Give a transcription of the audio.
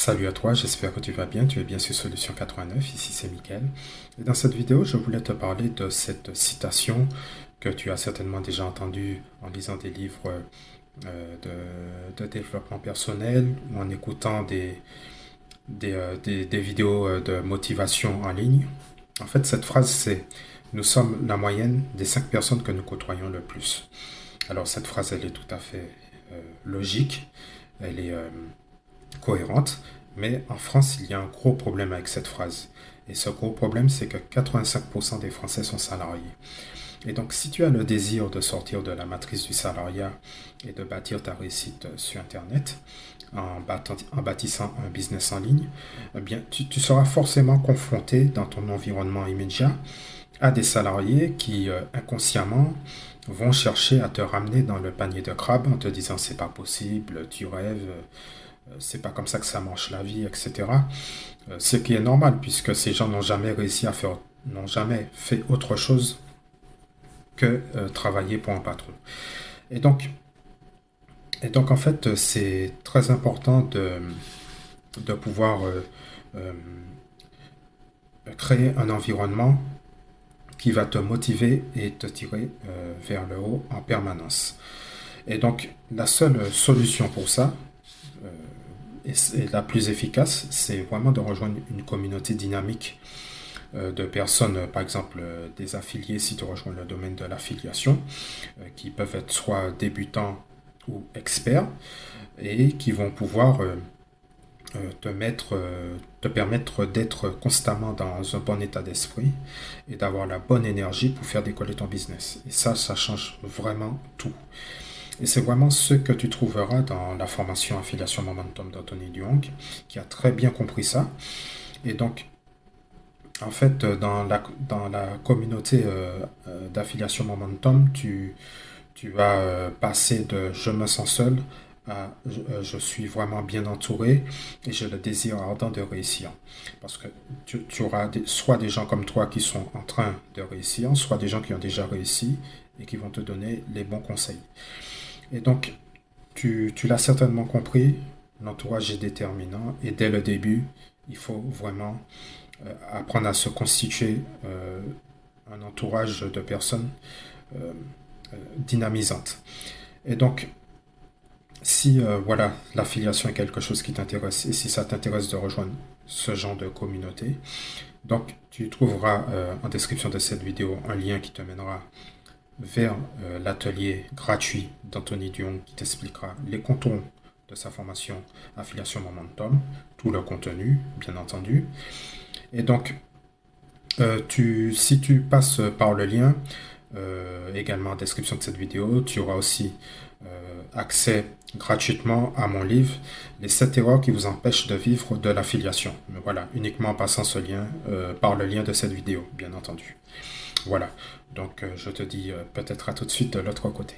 Salut à toi, j'espère que tu vas bien, tu es bien sur Solution 89, ici c'est Mickaël. Et dans cette vidéo, je voulais te parler de cette citation que tu as certainement déjà entendue en lisant des livres de développement personnel ou en écoutant des vidéos de motivation en ligne. En fait, cette phrase c'est: nous sommes la moyenne des 5 personnes que nous côtoyons le plus. Alors cette phrase, elle est tout à fait logique, elle est cohérente, mais en France, il y a un gros problème avec cette phrase. Et ce gros problème, c'est que 85% des Français sont salariés. Et donc, si tu as le désir de sortir de la matrice du salariat et de bâtir ta réussite sur Internet, en bâtissant un business en ligne, eh bien, tu seras forcément confronté dans ton environnement immédiat à des salariés qui, inconsciemment, vont chercher à te ramener dans le panier de crabe en te disant c'est pas possible, tu rêves, c'est pas comme ça que ça marche la vie, etc. Ce qui est normal puisque ces gens n'ont jamais réussi à faire, n'ont jamais fait autre chose que travailler pour un patron. Et donc, en fait, c'est très important de pouvoir euh, créer un environnement qui va te motiver et te tirer vers le haut en permanence. Et donc, la seule solution pour ça, et la plus efficace, c'est vraiment de rejoindre une communauté dynamique de personnes, par exemple des affiliés, si tu rejoins le domaine de l'affiliation, qui peuvent être soit débutants ou experts, et qui vont pouvoir te permettre d'être constamment dans un bon état d'esprit et d'avoir la bonne énergie pour faire décoller ton business. Et ça change vraiment tout. Et c'est vraiment ce que tu trouveras dans la formation Affiliation Momentum d'Anthony Duong, qui a très bien compris ça. Et donc, en fait, dans la communauté d'affiliation Momentum, tu vas passer de je me sens seul à je suis vraiment bien entouré et j'ai le désir ardent de réussir. Parce que tu auras soit des gens comme toi qui sont en train de réussir, soit des gens qui ont déjà réussi et qui vont te donner les bons conseils. Et donc, tu l'as certainement compris, l'entourage est déterminant et dès le début, il faut vraiment apprendre à se constituer un entourage de personnes euh, dynamisantes. Et donc, si voilà, l'affiliation est quelque chose qui t'intéresse et si ça t'intéresse de rejoindre ce genre de communauté, donc tu trouveras en description de cette vidéo un lien qui te mènera vers l'atelier gratuit d'Anthony Duong qui t'expliquera les contours de sa formation Affiliation Momentum, tout le contenu, bien entendu. Et donc, si tu passes par le lien, également en description de cette vidéo, tu auras aussi accès gratuitement à mon livre, les 7 erreurs qui vous empêchent de vivre de l'affiliation. Mais voilà, uniquement en passant ce lien, par le lien de cette vidéo, bien entendu. Voilà, donc je te dis peut-être à tout de suite de l'autre côté.